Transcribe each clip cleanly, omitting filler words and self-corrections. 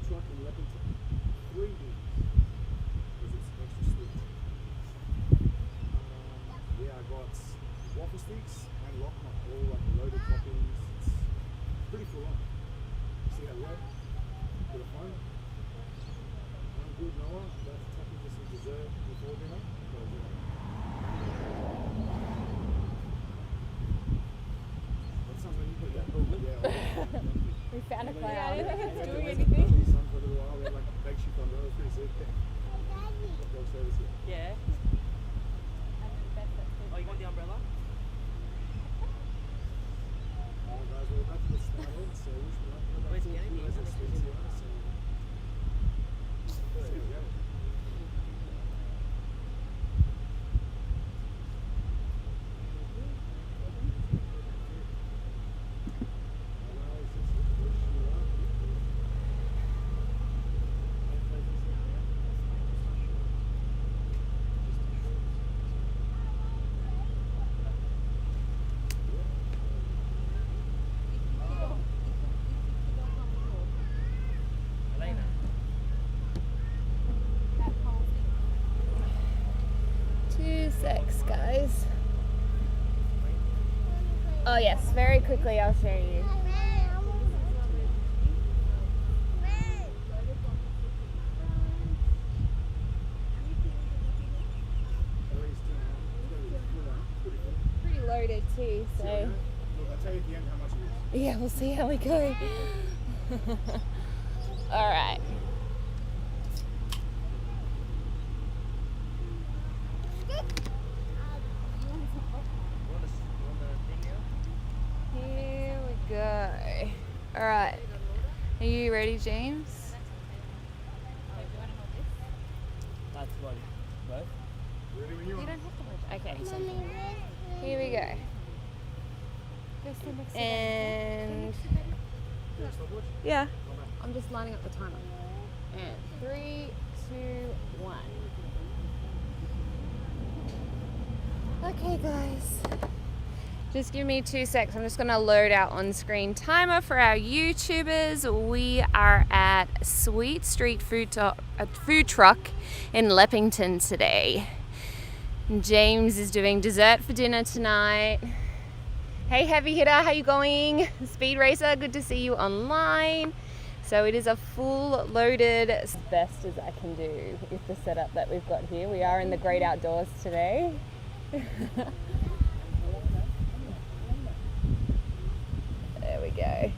truck in Leppington. 3 beans. Because it's extra sweet. Yeah, I got waffle sticks and LOKMAS, all like loaded toppings. It's pretty full on. See that red? Bit of fun. I'm good, Noah. About to tap into some dessert before dinner. That sounds like you put that. Yeah. We found a cloud. Yeah, It's doing anything. anything. Sun for a little while. We had like a bake shift on the road. It was pretty sick. Got dog service here. Yeah. Oh, you want the umbrella? Guys, we're about to get started, so wish me luck. Where's Kenny? Guys are sweet here, so there we go. Elena. 2 secs, guys. Oh yes, very quickly I'll show you. Pretty loaded too, so Look, I'll tell you at the end how much it is. yeah, we'll see how we go. All right. You want the thing now? Here we go. All right. Are you ready, James? That's what. Both? Ready when you are. Okay. Here we go. And Yeah, stopwatch? yeah, Come back. I'm just lining up the timer. And 3, 2, 1. Okay, guys. Just give me 2 secs. I'm just going to load our on-screen timer for our YouTubers. We are at Sweet Street food truck in Leppington today. James is doing dessert for dinner tonight. Hey heavy hitter, how you going? Speed racer, good to see you online. So it is a full loaded, as best as I can do with the setup that we've got here. We are in the great outdoors today. There we go.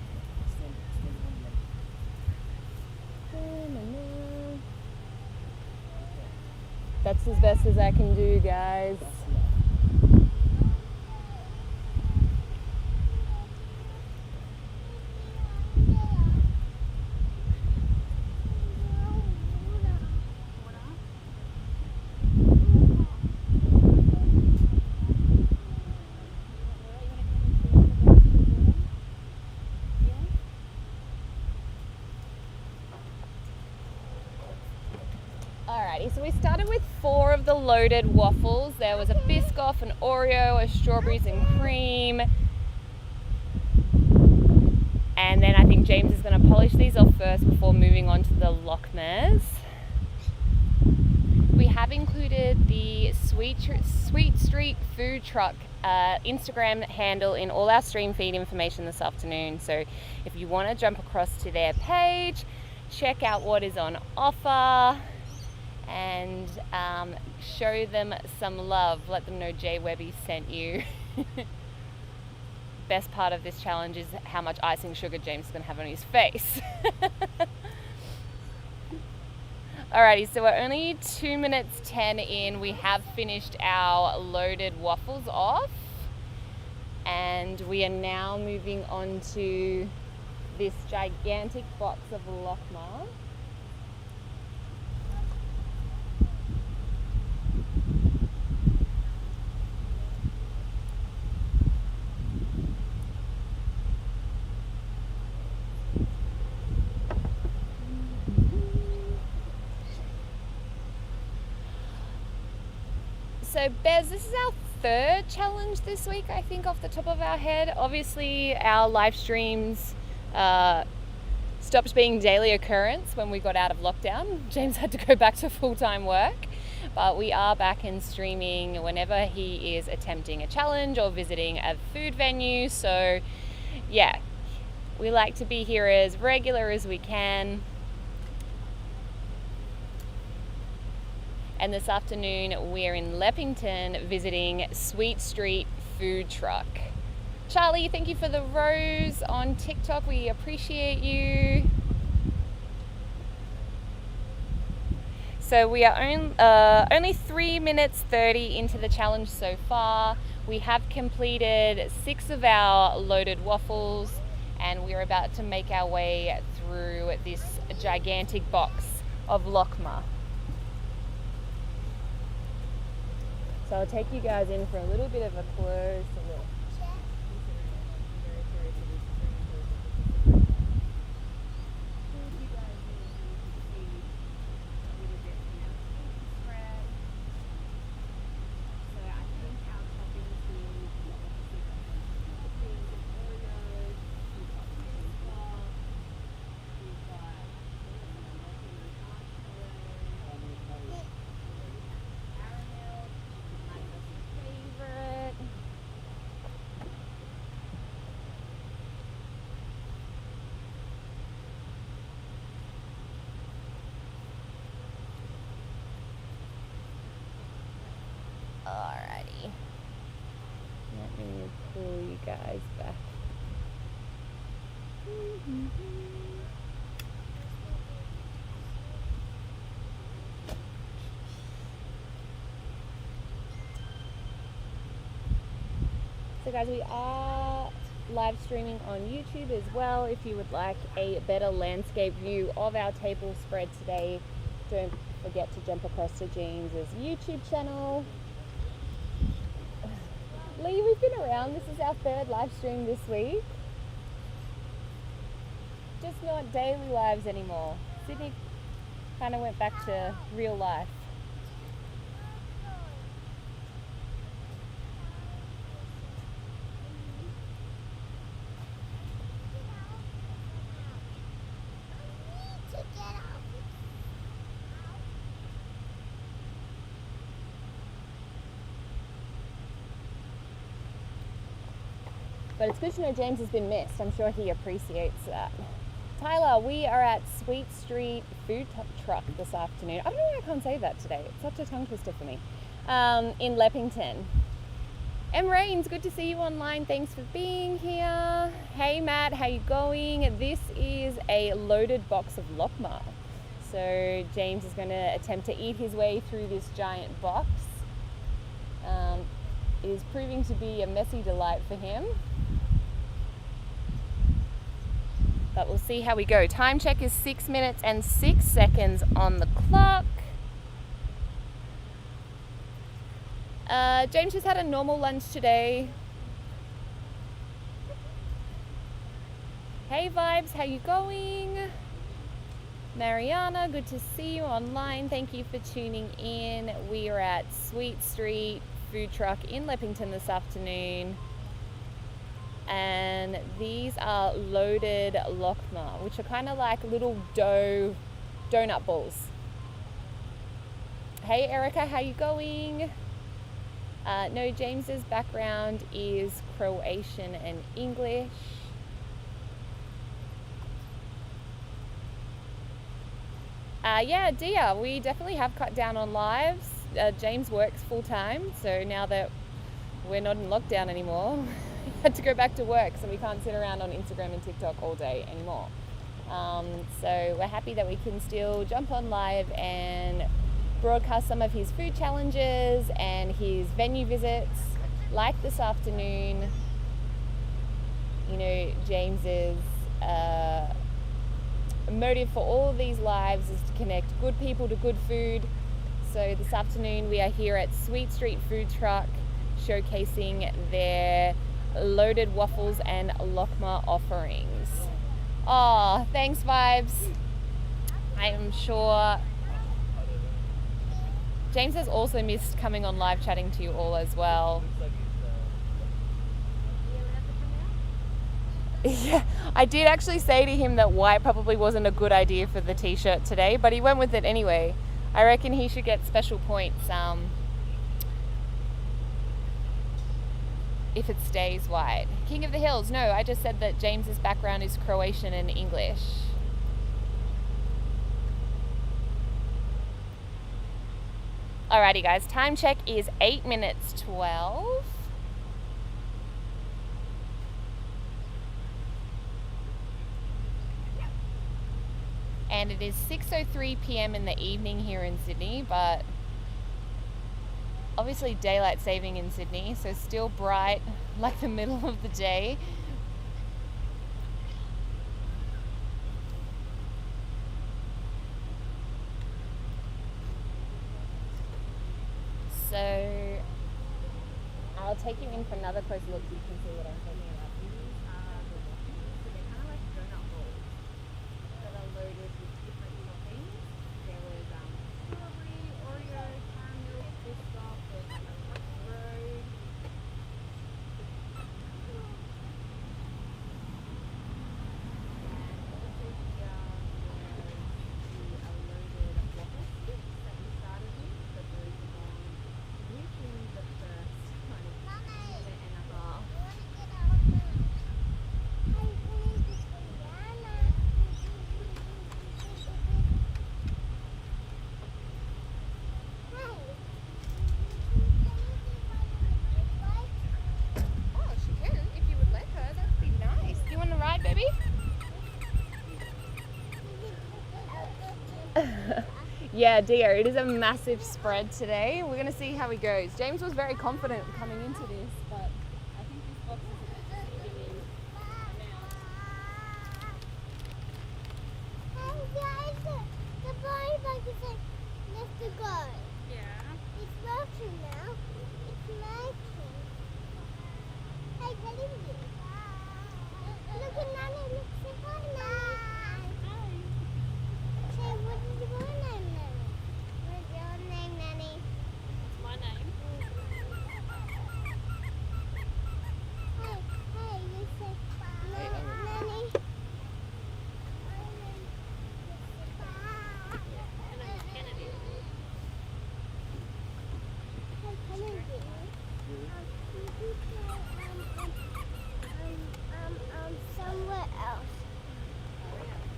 That's as best as I can do, guys. Alrighty, so we started with 4 of the loaded waffles. There was a Biscoff, an Oreo, a strawberries and cream. And then I think James is going to polish these off first before moving on to the LOKMAS. We have included the Sweet Street food truck Instagram handle in all our stream feed information this afternoon. So if you want to jump across to their page, check out what is on offer, and show them some love. Let them know Jwebby sent you. Best part of this challenge is how much icing sugar James is going to have on his face. Alrighty, so we're only 2 minutes 10 in. We have finished our loaded waffles off, and we are now moving on to this gigantic box of LOKMAS. So Bez, this is our 3rd challenge this week, I think, off the top of our head. Obviously our live streams stopped being daily occurrence when we got out of lockdown. James had to go back to full-time work, but we are back in streaming whenever he is attempting a challenge or visiting a food venue. So yeah, we like to be here as regular as we can. And this afternoon we're in Leppington visiting Sweet Street Food Truck. Charlie, thank you for the rose on TikTok. We appreciate you. So we are only 3 minutes 30 into the challenge so far. We have completed 6 of our loaded waffles, and we're about to make our way through this gigantic box of LOKMAS. So I'll take you guys in for a little bit of a closer look. Alrighty. Let me pull you guys back. So guys, we are live streaming on YouTube as well. If you would like a better landscape view of our table spread today, don't forget to jump across to James's YouTube channel. Lee, we've been around. This is our 3rd live stream this week. Just not daily lives anymore. Sydney kind of went back to real life. But it's good to know James has been missed. I'm sure he appreciates that. Tyler, we are at Sweet Street Food Truck this afternoon. I don't know why I can't say that today. It's such a tongue twister for me. In Leppington. M. Rains, good to see you online. Thanks for being here. Hey Matt, how you going? This is a loaded box of LOKMAS. So James is going to attempt to eat his way through this giant box. It is proving to be a messy delight for him. But we'll see how we go. Time check is 6 minutes and 6 seconds on the clock. James just had a normal lunch today. Hey Vibes, how you going? Mariana, good to see you online. Thank you for tuning in. We are at Sweet Street Food Truck in Leppington this afternoon. And these are loaded LOKMAS, which are kind of like little donut balls. Hey Erica, how you going? No, James's background is Croatian and English. Yeah, Dia, we definitely have cut down on lives. James works full time, so now that we're not in lockdown anymore, we had to go back to work, so we can't sit around on Instagram and TikTok all day anymore. So we're happy that we can still jump on live and broadcast some of his food challenges and his venue visits, like this afternoon. You know, James's motive for all of these lives is to connect good people to good food. So this afternoon we are here at Sweet Street Food Truck, showcasing their loaded waffles and LOKMAS offerings. Oh, thanks Vibes. I am sure James has also missed coming on live chatting to you all as well. Yeah, I did actually say to him that white probably wasn't a good idea for the t-shirt today, but he went with it anyway. I reckon he should get special points if it stays white. King of the Hills. No, I just said that James's background is Croatian and English. Alrighty guys, time check is 8 minutes 12. And it is 6:03 p.m. in the evening here in Sydney, but obviously daylight saving in Sydney, so still bright like the middle of the day. So I'll take you in for another close look so you can see what I'm talking about. These are the waffles, so they're kind of like donut balls that are loaded with different toppings. There was strawberry, Oreo, caramel, biscuit, there's like a road. Yeah, dear, it is a massive spread today. We're going to see how he goes. James was very confident coming into this, but I think this box is giving him amount. Hey guys, the body bag is like, left to go. Yeah. It's working now. It's working. Hey, teddy bear. Look at Nana, look, say hi, Nana. Say, what is your name, Nana? What's your name, Nanny? My name? Hey, you say, Nanny. Somewhere else.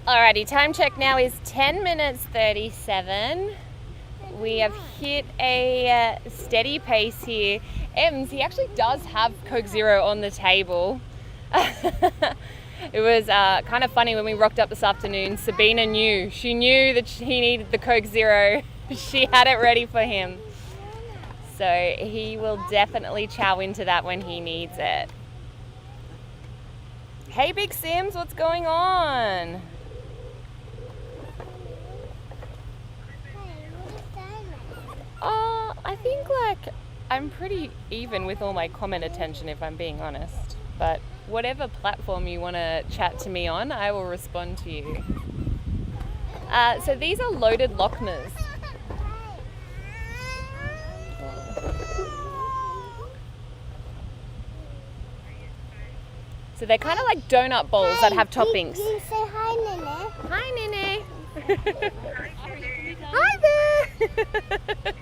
Alrighty, time check now is 10 minutes 37. We have hit a steady pace here. Ems, he actually does have Coke Zero on the table. It was kind of funny when we rocked up this afternoon. Sabina knew. She knew that he needed the Coke Zero. She had it ready for him. So he will definitely chow into that when he needs it. Hey, Big Sims, what's going on? Hey, what is that? I think like I'm pretty even with all my comment attention if I'm being honest. But whatever platform you want to chat to me on, I will respond to you. So these are loaded LOKMAS. So they're kind of like donut balls that have toppings. You say hi, Nene. Hi, Nene. Hi there.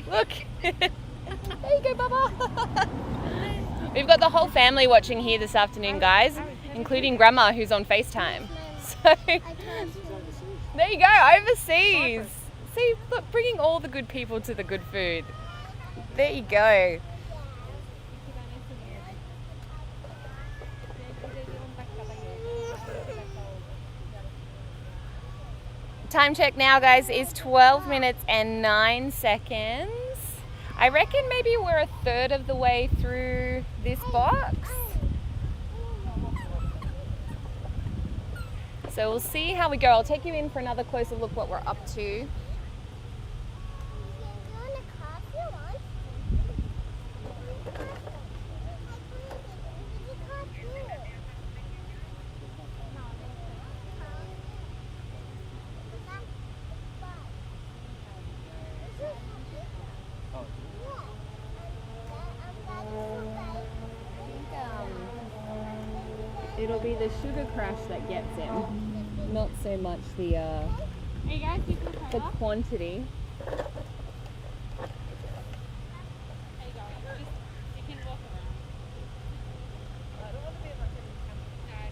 Look. There you go, Bubba. We've got the whole family watching here this afternoon, guys, including Grandma, who's on FaceTime. So there you go, overseas. See, look, bringing all the good people to the good food. There you go. Time check now, guys, is 12 minutes and 9 seconds. I reckon maybe we're a third of the way through this box. So we'll see how we go. I'll take you in for another closer look what we're up to. It'll be the sugar crash that gets him, not so much the Hey guys, you can the quantity. You can walk around. I don't want to be in my camera. No, I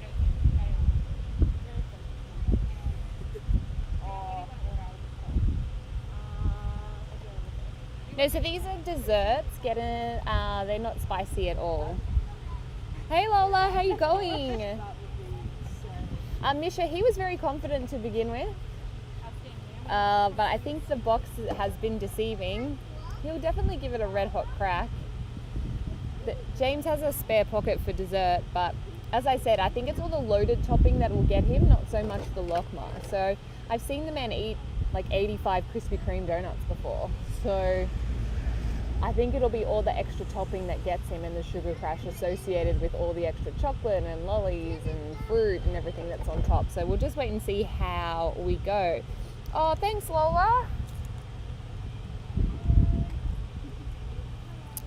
don't. No, so these are desserts. They're not spicy at all. Hey Lola, how you going? Misha, he was very confident to begin with, but I think the box has been deceiving. He'll definitely give it a red hot crack. James has a spare pocket for dessert, but as I said, I think it's all the loaded topping that will get him, not so much the LOKMAS. So I've seen the man eat like 85 Krispy Kreme donuts before. So I think it'll be all the extra topping that gets him and the sugar crash associated with all the extra chocolate and lollies and fruit and everything that's on top. So we'll just wait and see how we go. Oh, thanks Lola.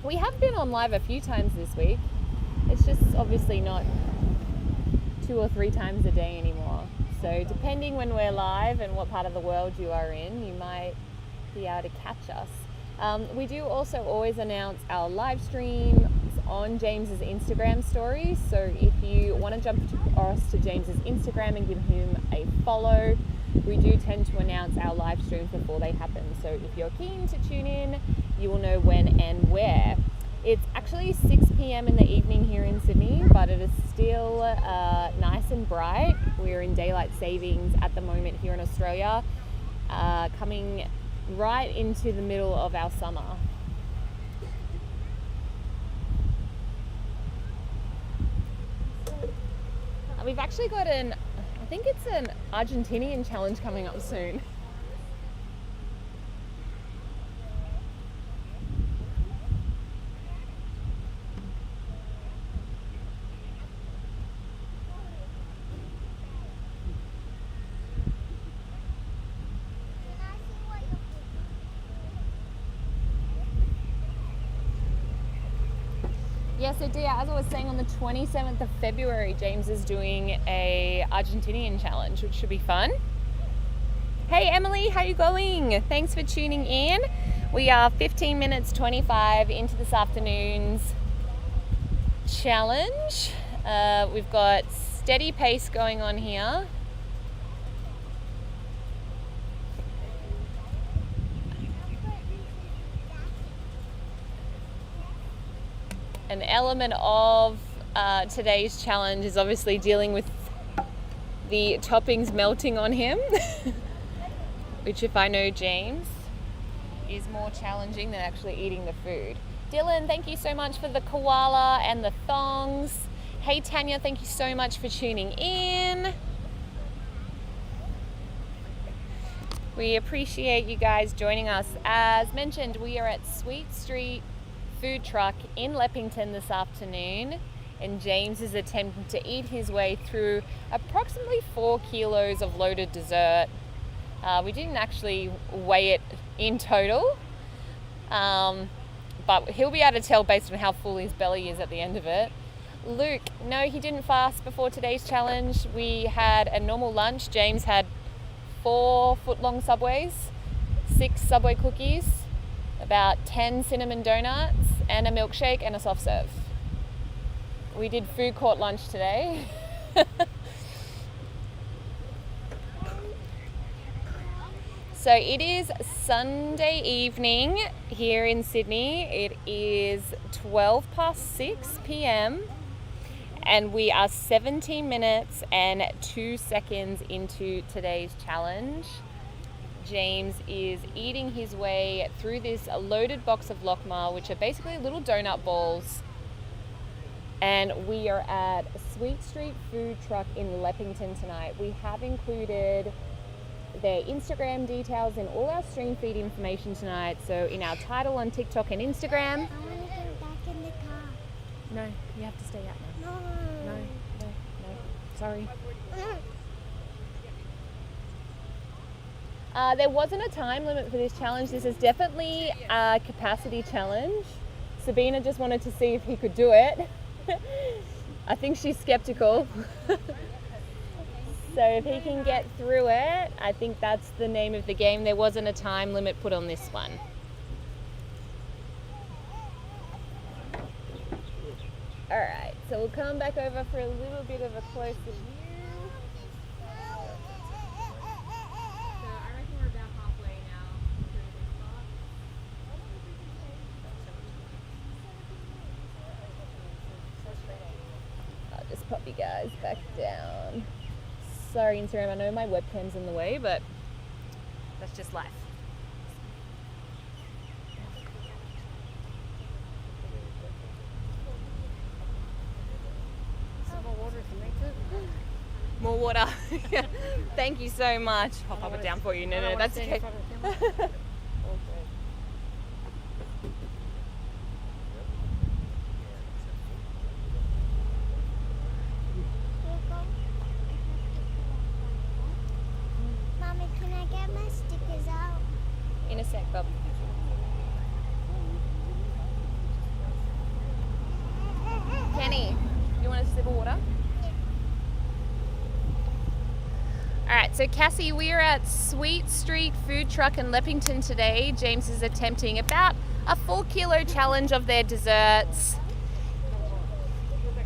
We have been on live a few times this week. It's just obviously not 2 or 3 times a day anymore. So depending when we're live and what part of the world you are in, you might be able to catch us. We do also always announce our live streams on James's Instagram stories. So if you want to jump across to James's Instagram and give him a follow, we do tend to announce our live streams before they happen. So if you're keen to tune in, you will know when and where. It's actually 6 p.m. in the evening here in Sydney, but it is still nice and bright. We're in daylight savings at the moment here in Australia, coming right into the middle of our summer. We've actually got I think it's an Argentinian challenge coming up soon. Yeah, so Dia, as I was saying, on the 27th of February, James is doing a Argentinian challenge, which should be fun. Hey Emily, how you going? Thanks for tuning in. We are 15 minutes 25 into this afternoon's challenge. We've got steady pace going on here. An element of today's challenge is obviously dealing with the toppings melting on him, which, if I know James, is more challenging than actually eating the food. Dylan, thank you so much for the koala and the thongs. Hey Tanya, thank you so much for tuning in. We appreciate you guys joining us. As mentioned, we are at Sweet Street food truck in Leppington this afternoon, and James is attempting to eat his way through approximately 4 kilos of loaded dessert. We didn't actually weigh it in total, but he'll be able to tell based on how full his belly is at the end of it. Luke, no, he didn't fast before today's challenge. We had a normal lunch. James had 4 foot-long Subways, 6 Subway cookies, about 10 cinnamon donuts, and a milkshake and a soft serve. We did food court lunch today. So it is Sunday evening here in Sydney. It is 6:12 p.m. and we are 17 minutes and 2 seconds into today's challenge. James is eating his way through this loaded box of LOKMAS, which are basically little donut balls. And we are at Sweet Street Food Truck in Leppington tonight. We have included their Instagram details in all our stream feed information tonight. So in our title on TikTok and Instagram. I want to go back in the car. No, you have to stay out now. No. No, sorry. There wasn't a time limit for this challenge. This is definitely a capacity challenge. Sabina just wanted to see if he could do it. I think she's skeptical. So if he can get through it, I think that's the name of the game. There wasn't a time limit put on this one. All right, so we'll come back over for a little bit of a closer view. So I reckon we're about halfway now through this part. I'll just pop you guys back down. Sorry, Instagram, I know my webcam's in the way, but that's just life. More water. Thank you so much. I'll pop it down for you. No, that's okay. Mommy, can I get my stickers out? In a sec, Bob. Kenny, you want a sip of water? Alright, so Cassie, we are at Sweet Street Food Truck in Leppington today. James is attempting about a 4-kilo challenge of their desserts.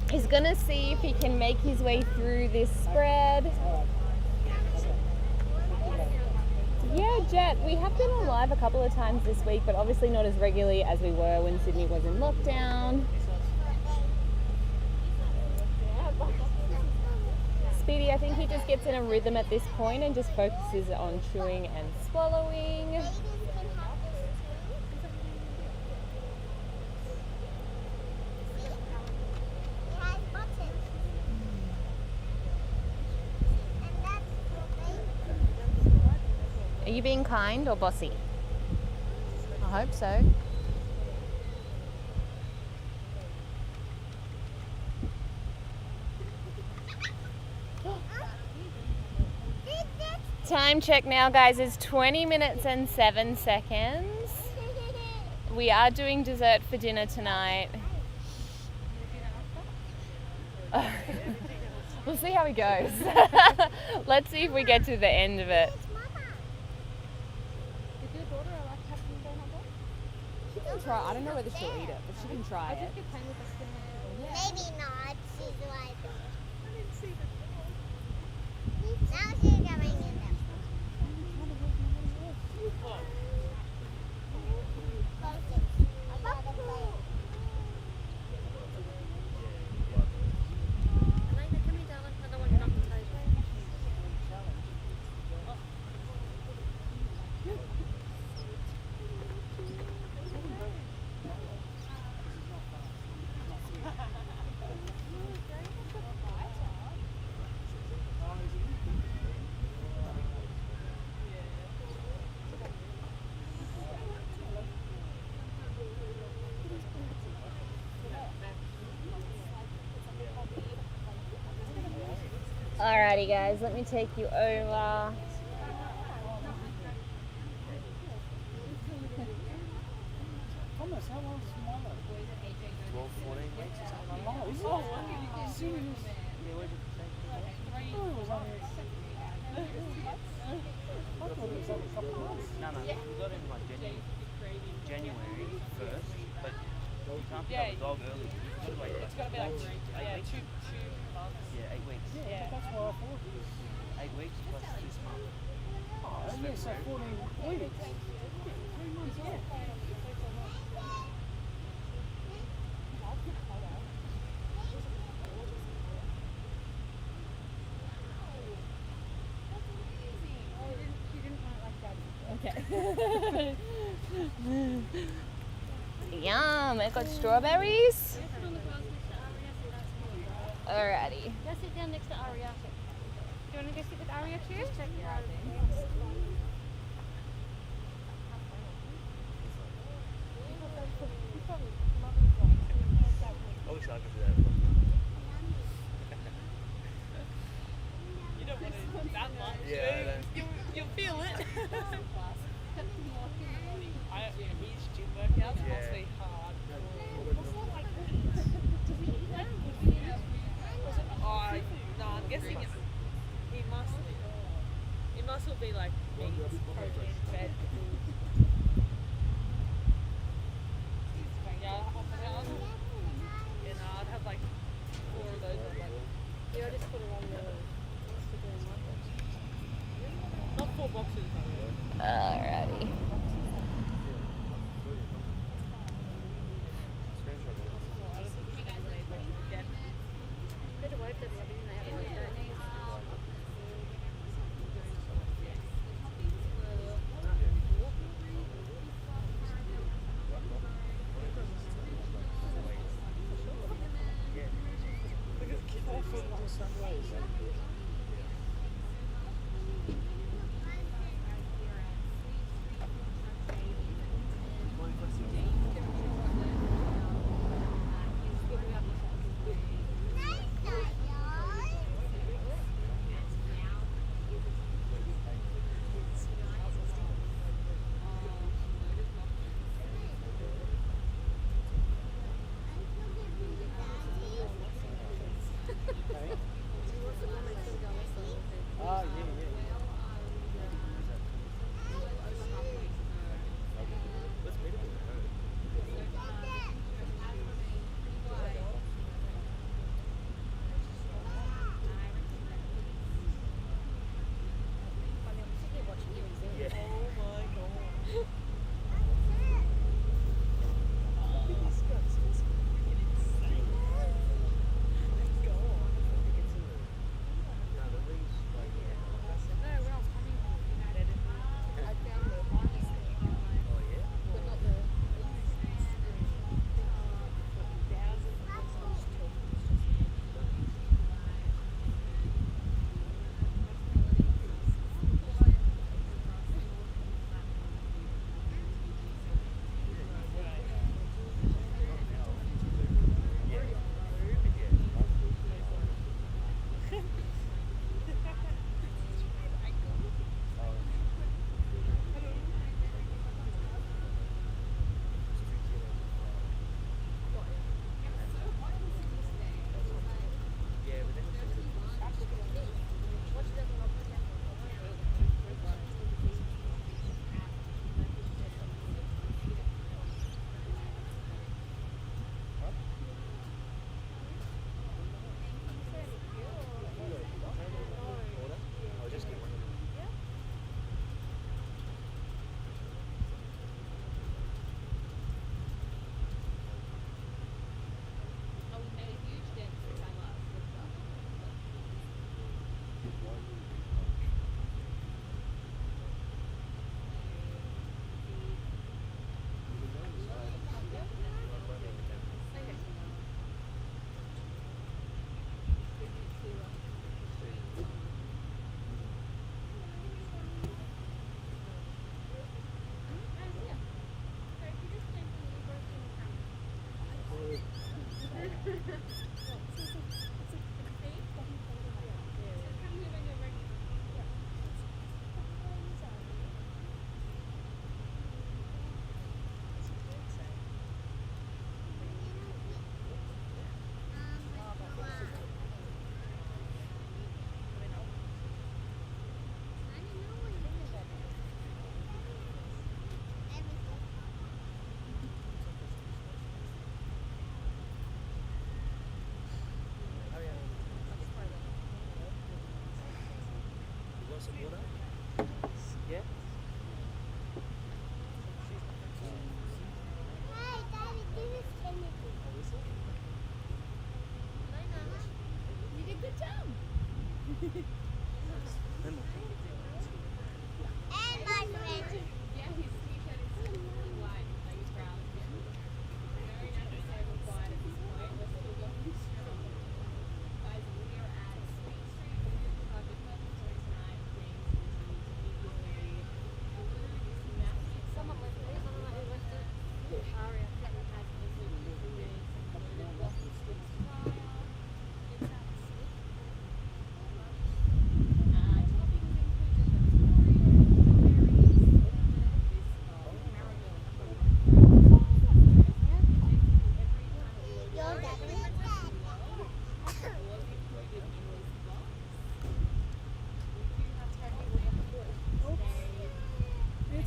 He's gonna see if he can make his way through this spread. Yeah, Jet, we have been on live a couple of times this week, but obviously not as regularly as we were when Sydney was in lockdown. Speedy, I think he just gets in a rhythm at this point and just focuses on chewing and swallowing. Babies can have this too. See? It has buttons. And that's for babies. Are you being kind or bossy? I hope so. Time check now, guys, is 20 minutes and 7 seconds. We are doing dessert for dinner tonight. We'll see how it goes. Let's see if we get to the end of it. She can try. I don't know whether she'll eat it, but she can try it. Maybe not. She's like. Now she's going in there. Alrighty guys, let me take you over. Thomas, how old is Milo? 12, 14 weeks or something like that. Oh, is it? Serious? Yeah, where'd you take it? Oh, it was only... I thought it was only a couple of months. No, we got in like January 1st, but you can't pick up a dog early. You've got to wait It's got to be like 8 weeks. 2 months. Yeah, 8 weeks. Yeah, but that's why I thought it was... 8 weeks plus this month. Oh, yeah, so 14 weeks. 3 months old. Okay. Yum, it got strawberries. Alrighty. Let's sit down next to Aria. Do you want to go sit with Aria too? Just check your I wish I could do that. You don't want to that much. Yeah, You'll feel it. His gym workouts must be hard. meats, protein, vegetables. Yeah, no, I'd have like 4 of those. Yeah, I just put it on the Instagram market. Not 4 boxes. Alrighty. Better wait than everything they have like that.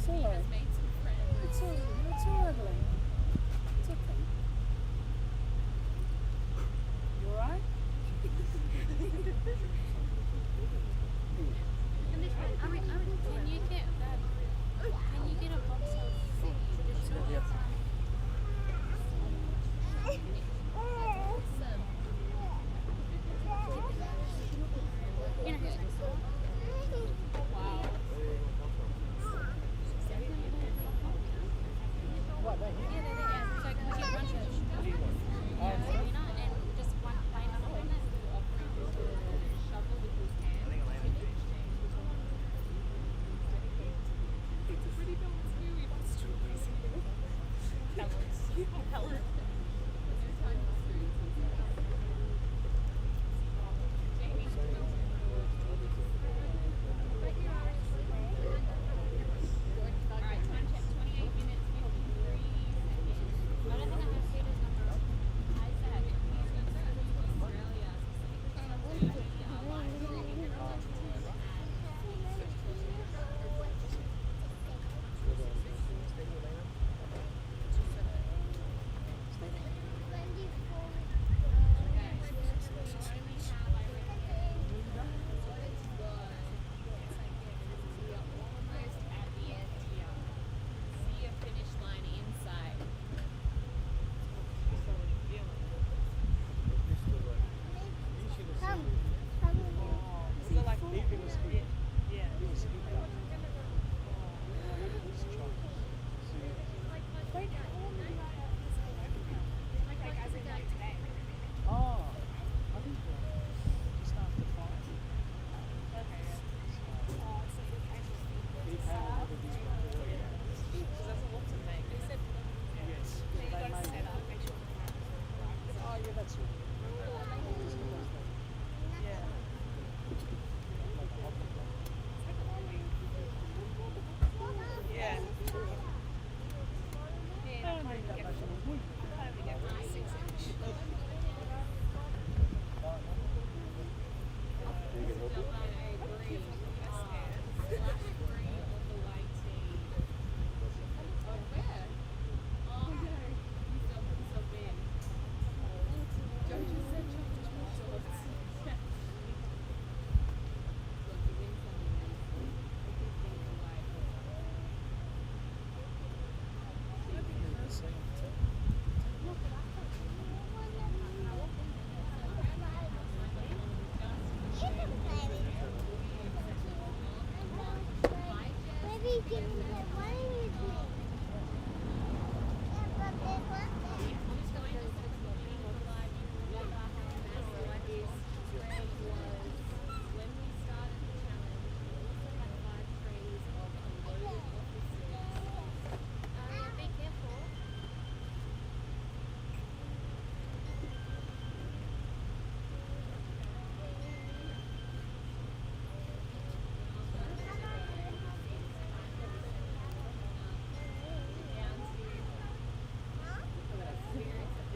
all right. It's all right, Elaine. It's okay. You all right? Can you get a box of food?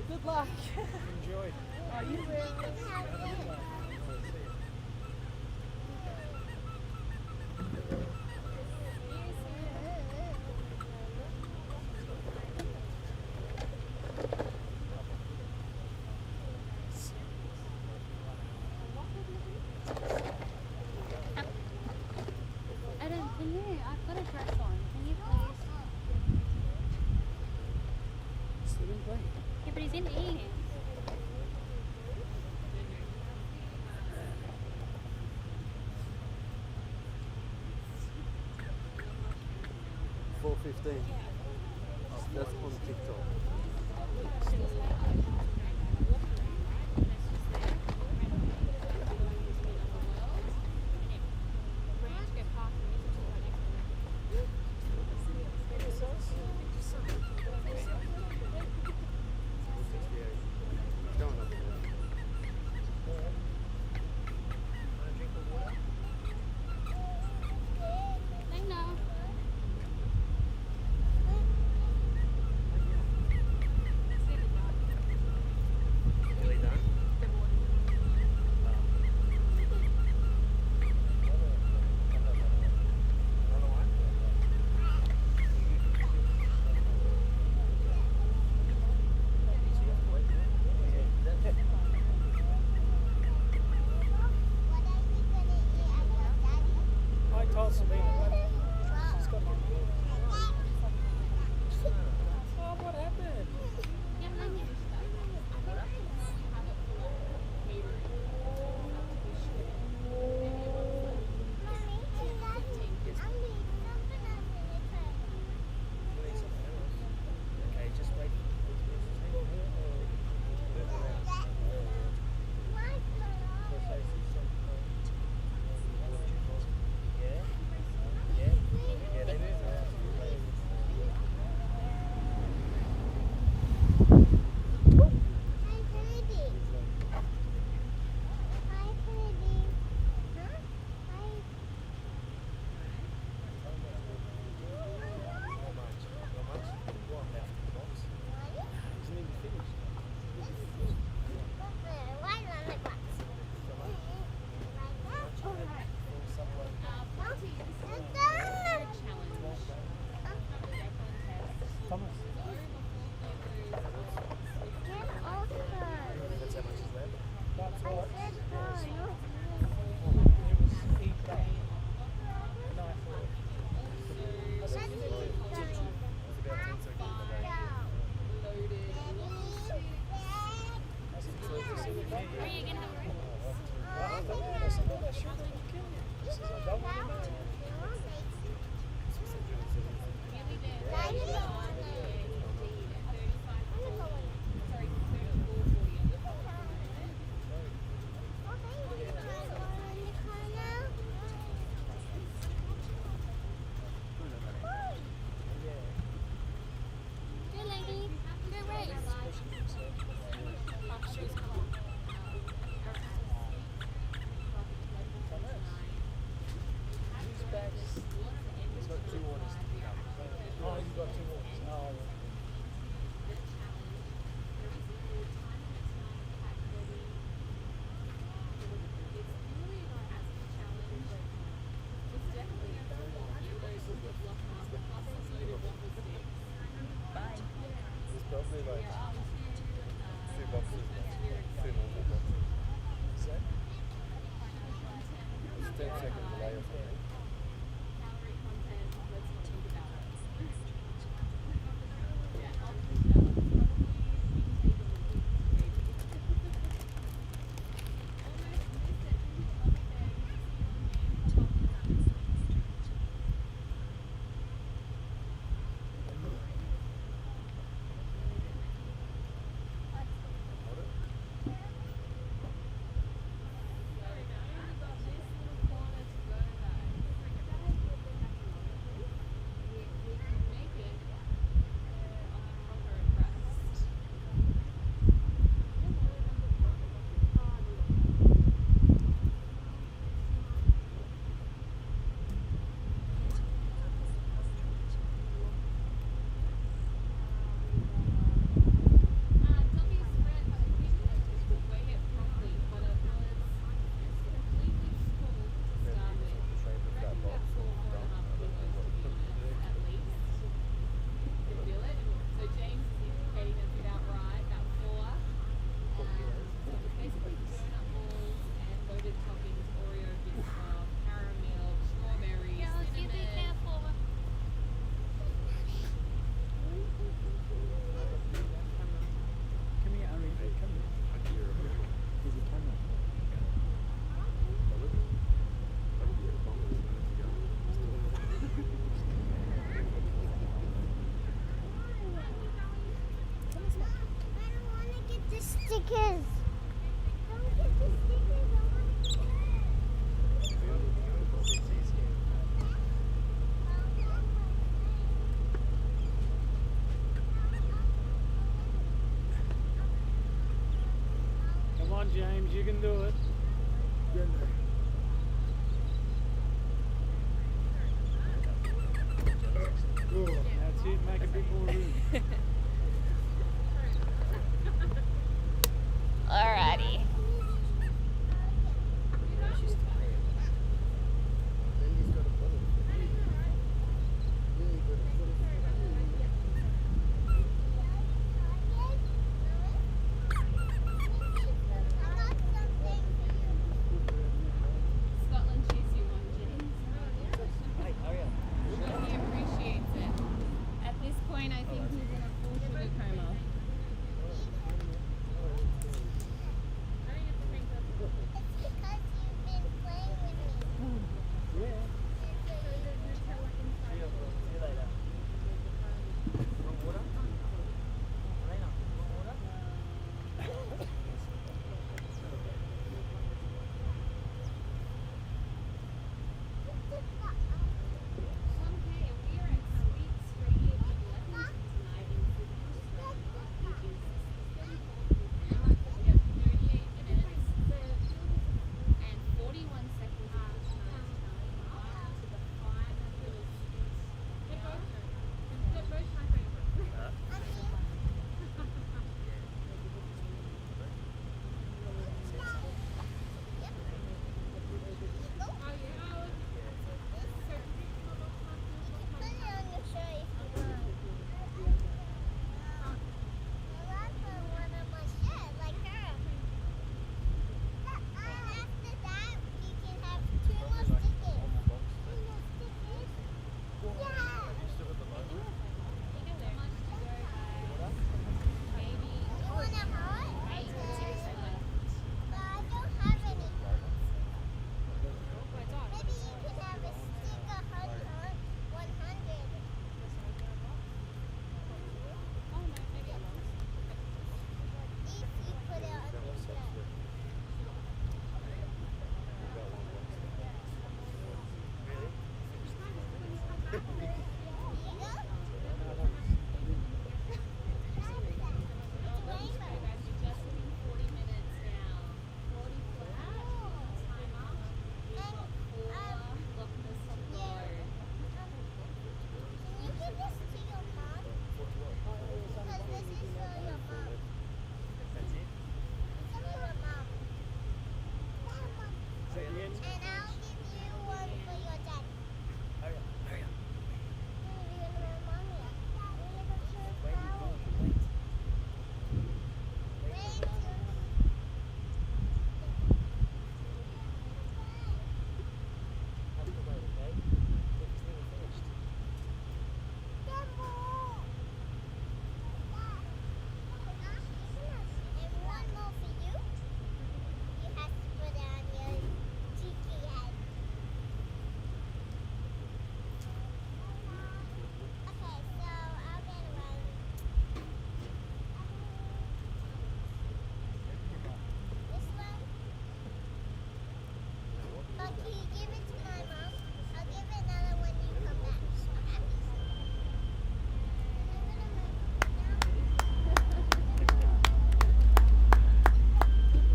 Good luck. Enjoy. Oh, you will. Adam, can you? I've got a dress on. Can you please? Still in play. Yeah, but he's in eating. 4:15. That's on TikTok. Don't look at that. I know. James, you can do it. Get in there. Good. That's it, make a bit more room. Alrighty. Then he's got to put it. Then he's got to put it. Scotland choose you one, James. He appreciates it. At this point, I think he's in a full sugar coma.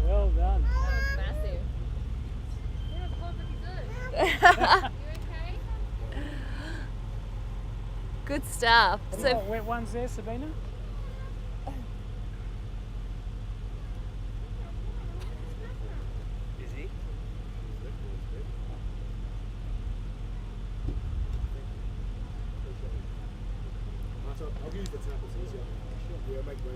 Well done. Massive. Good stuff. What So about wet ones there, Sabina? Is he? I'll use the tap, it's easier. Yeah, make way.